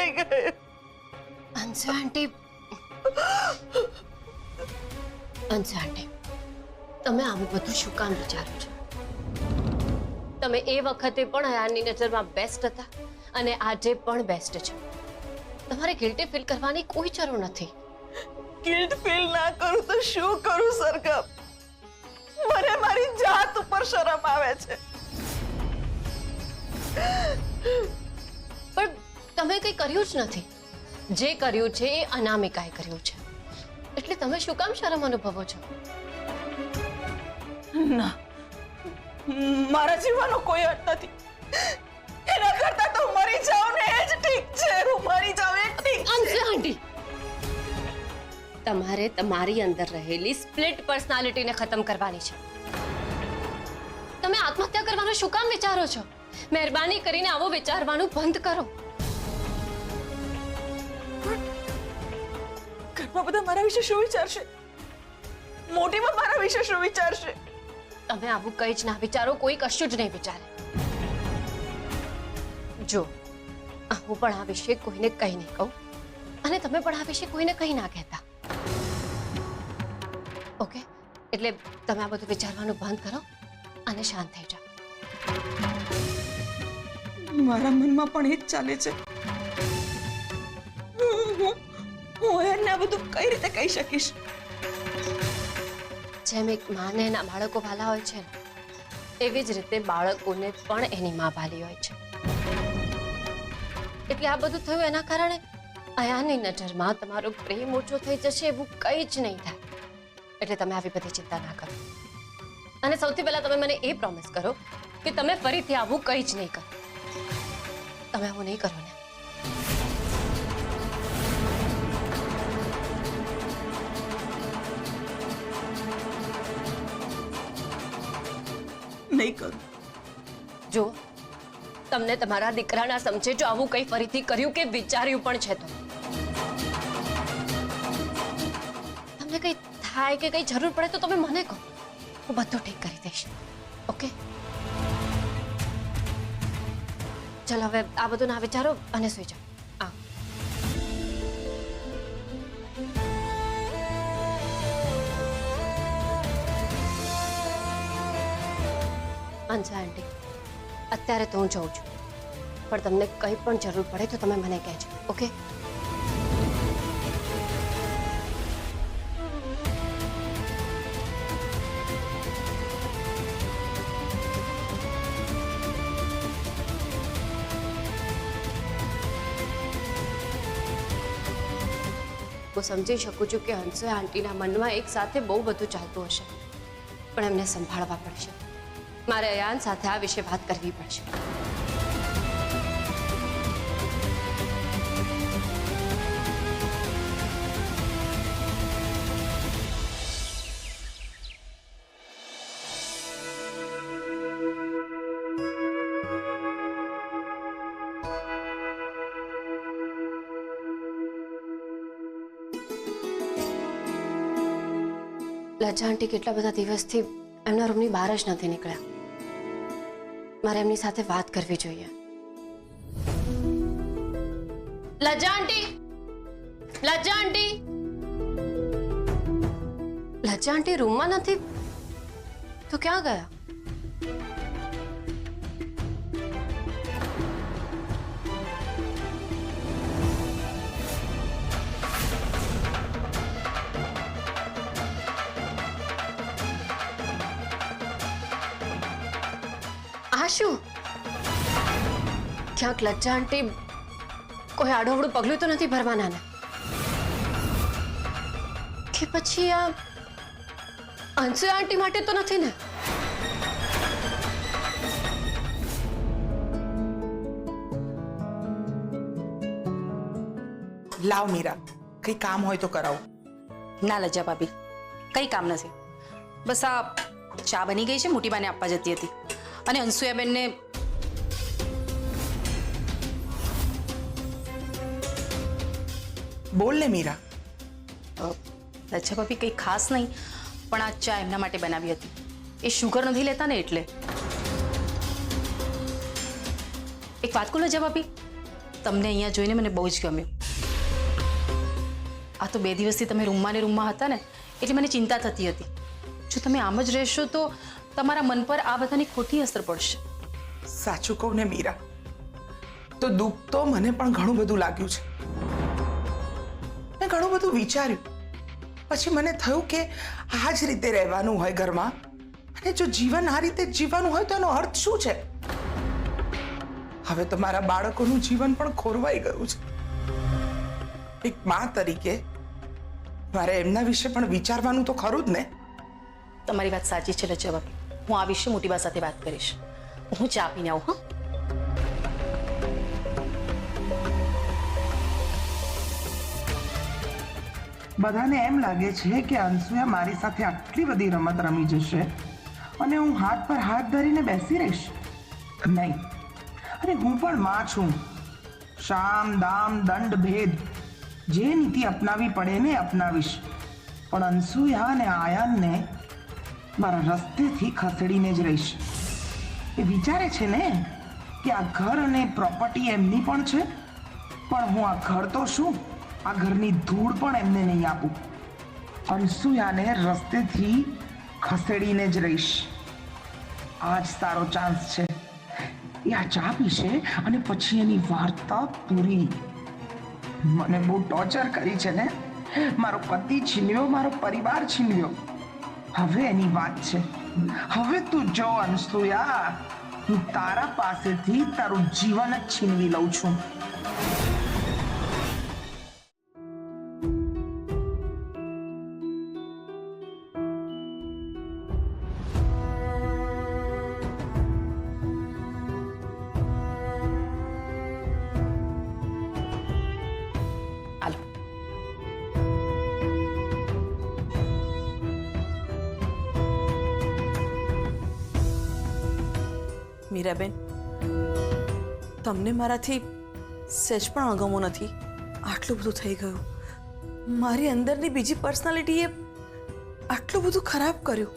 થઈ ગયું. અંશુ આંટી, અંશુ આંટી, તમે આવું બધું શું કામ વિચારો છો? તમે એ વખતે પણ અયાનની નજરમાં બેસ્ટ હતા અને આજે પણ બેસ્ટ છો. તમારે ગિલ્ટી ફીલ કરવાની કોઈ જરૂર નથી. ગિલ્ટ ફીલ ના કરું તો શું કરું સરગમ? મને મારી જાત ઉપર શરમ આવે છે. પણ તમે કંઈ કર્યું જ નથી. જે કર્યું છે એ અનામિકાએ કર્યું છે, એટલે તમે શું કામ શરમ અનુભવો છો? ના, મારા જીવવાનો કોઈ અર્થ નથી. એના કરતા તો મરી જાવ ને એ જ ઠીક છે. હું મરી જાવ એ ઠીક છે. અંશુ આંટી, તમારે તમારી અંદર રહેલી સ્પ્લિટ પર્સનાલિટીને ખતમ કરવાની છે. તમે આત્મહત્યા કરવાનું શું કામ વિચારો છો? મહેરબાની કરીને આવો વિચારવાનું બંધ કરો. ઘરમાં બધા મારા વિશે શું વિચારશે? મોટીમાં મારા વિશે શું વિચારશે? તમે આવું કંઈ જ ના વિચારો, કોઈ કશું જ નહીં વિચારે. જો હું પણ આ વિશે કોઈને કંઈ નહીં કહું અને તમે પણ આ વિશે કોઈને કંઈ ના કહેતા. ઓકે? એટલે તમે આ બધું વિચારવાનું બંધ કરો અને શાંત થઈ જાઓ. મારા મનમાં પણ એ જ ચાલે છે. હું એને આ બધું કઈ રીતે કહી શકીશ? જેમ એક માને એના બાળકો ભાલા હોય છે, એવી જ રીતે બાળકોને પણ એની મા ભાલી હોય છે. એટલે આ બધું થયું એના કારણે અયાનની નજરમાં તમારો પ્રેમ ઓછો થઈ જશે એવું કંઈ જ નહીં થાય. એટલે તમે આવી બધી ચિંતા ના કરો. અને સૌથી પહેલા તમે મને એ પ્રોમિસ કરો કે તમે ફરીથી આવું કંઈ જ નહીં કરો. તમે આવું નહીં કરો ને? નહીં કરું. જો તમને તમારા દીકરાના સમજે જો આવું કંઈ ફરીથી કર્યું કે વિચાર્યું પણ છે તો તમને કંઈ થાય કે કંઈ જરૂર પડે તો તમે મને કહો, હું બધું ઠીક કરી દઈશ. ઓકે? ચલો હવે આ બધું ના વિચારો અને સુઈ જાઓ. અંશા આંટી, અત્યારે તો હું જઉં છું, પણ તમને કંઈ પણ જરૂર પડે તો તમે મને કહેજો. ઓકે? હું સમજી શકું છું કે હંસો આંટીના મનમાં એક સાથે બહુ બધું ચાલતું હશે, પણ એમને સંભાળવા પડશે. મારે અયાન સાથે આ વિશે વાત કરવી પડશે. લજ્જા આંટી કેટલા બધા દિવસથી એમના રૂમની બહાર જ નથી નીકળ્યા. મારે એમની સાથે વાત કરવી જોઈએ. લજ્જા આંટી! લજ્જા આંટી! લજ્જા આંટી રૂમમાં નથી તો ક્યાં ગયા? આ શું? ક્યાંક લજ્જા આંટી કોઈ આડોવડું પગલું તો નથી ભરવાના ને? કે પછી આ અંશુ આંટી માટે તો નથી ને? લાવ મીરા, કઈ કામ હોય તો કરાવો. ના લજ્જા ભાભી, કઈ કામ નથી. બસ આ ચા બની ગઈ છે, મોટી બાને આપવા જતી હતી અને અનસુયાબેનને બોલ ને મીરા. લજ્જા ભાભી કંઈ ખાસ નહીં, પણ આ ચા એમના માટે બનાવી હતી. એ શુગર નથી લેતા ને એટલે. એક વાત કહું લજ્જા ભાભી, તમને અહીંયા જોઈને મને બહુ જ ગમ્યું. આ તો 2 દિવસથી તમે રૂમમાં ને રૂમમાં હતા ને એટલે મને ચિંતા થતી હતી. જો તમે આમ જ રહેશો તો તમારા મન પર આ બધાની ખોટી અસર પડશે. સાચું કહું ને મીરા, તો દુઃખ તો મને પણ ઘણું બધું લાગ્યું છે. મેં ઘણું બધું વિચાર્યું. પછી મને થયું કે આ જ રીતે રહેવાનું હોય ઘરમાં, અને જો જીવન આ રીતે જીવવાનું હોય તો એનો અર્થ શું છે? હવે તો મારા બાળકોનું જીવન પણ ખોરવાઈ ગયું છે. એક મા તરીકે મારે એમના વિશે પણ વિચારવાનું તો ખરું જ ને. તમારી વાત સાચી છે લજ્જા ભાભી. હું આ વિશે મોટી બા સાથે વાત કરીશ. હું ચા પીને આવું. હા, બધાને એમ લાગે છે કે અંશુયા મારી સાથે આટલી બધી રમત રમી જશે અને હું હાથ પર હાથ ધરીને બેસી રહીશ. નહીં, અરે હું પણ માં છું. શામ દામ દંડ ભેદ જે નીતિ અપનાવી પડે ને અપનાવીશ. પણ અંશુયા અને આયાનને મારા રસ્તેથી ખસેડીને જ રહીશ. એ વિચારે છે ને કે આ ઘર અને પ્રોપર્ટી એમની પણ છે, પણ હું આ ઘર તો શું, આ ઘરની ધૂળ પણ એમને નહીં આપું. અનસુયાને રસ્તેથી ખસેડીને જ રહીશ. આ જ સારો ચાન્સ છે. એ આ ચા પીશે અને પછી એની વાર્તા પૂરી. મને બહુ ટોર્ચર કરી છે ને, મારો પતિ છીનવ્યો, મારો પરિવાર છીનવ્યો. હવે એની વાત છે. હવે તું જો અનસુયા, હું તારા પાસેથી તારું જીવન જ છીનવી લઉં છું. હાલો. મીરાબેન, તમને મારાથી સહેજ પણ અગમો નથી. આટલું બધું થઈ ગયું. મારી અંદરની બીજી પર્સનાલિટીએ આટલું બધું ખરાબ કર્યું,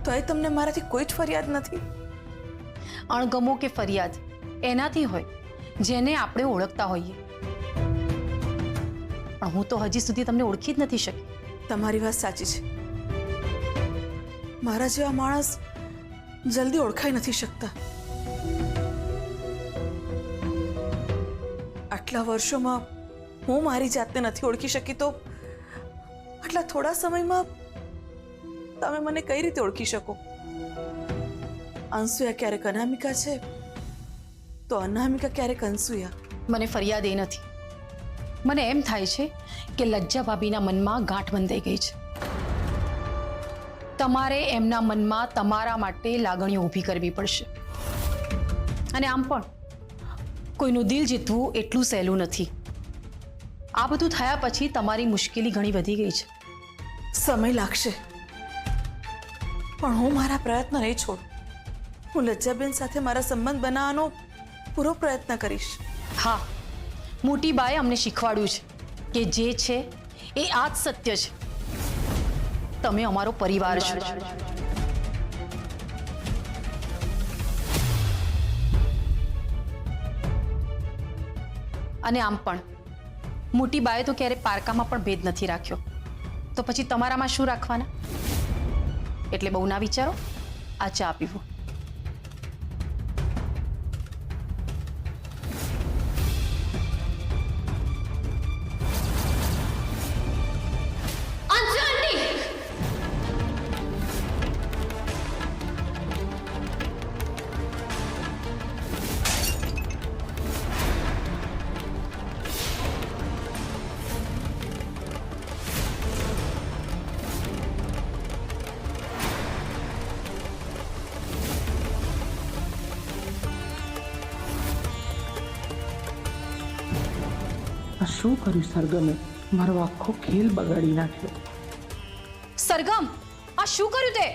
તોય તમને મારાથી કોઈ જ ફરિયાદ નથી. અણગમો કે ફરિયાદ એનાથી હોય જેને આપણે ઓળખતા હોઈએ. પણ હું તો હજી સુધી તમને ઓળખી જ નથી શકી. તમારી વાત સાચી છે. મારા જેવા માણસ જલ્દી ઓળખાઈ નથી શકતા. આટલા વર્ષોમાં હું મારી જાતને નથી ઓળખી શકી, તો આટલા થોડા સમયમાં તમે મને કઈ રીતે ઓળખી શકો? અંસુયા ક્યારેક અનામિકા છે તો અનામિકા ક્યારેક અંસુયા. મને ફરિયાદ એ નથી. મને એમ થાય છે કે લજ્જા ભાભીના મનમાં ગાંઠ બંધાઈ ગઈ છે. તમારે એમના મનમાં તમારા માટે લાગણીઓ ઊભી કરવી પડશે. અને આમ પણ કોઈનું દિલ જીતવું એટલું સહેલું નથી. આ બધું થયા પછી તમારી મુશ્કેલી ઘણી વધી ગઈ છે. સમય લાગશે, પણ હું મારા પ્રયત્ન નહીં છોડું. હું લજ્જાબેન સાથે મારા સંબંધ બનાવવાનો પૂરો પ્રયત્ન કરીશ. હા, મોટી બાએ અમને શીખવાડ્યું છે કે જે છે એ આ જ સત્ય છે. તમે અમારો પરિવાર છો. અને આમ પણ મોટી બાએ તો ક્યારે પારકામાં પણ ભેદ નથી રાખ્યો, તો પછી તમારામાં શું રાખવાના? એટલે બહુ ના વિચારો. આ ચા પીવું. શું કર્યું સરગમે? મારો આખો ખેલ બગાડી નાખ્યો. સરગમ, આ શું કર્યું તે?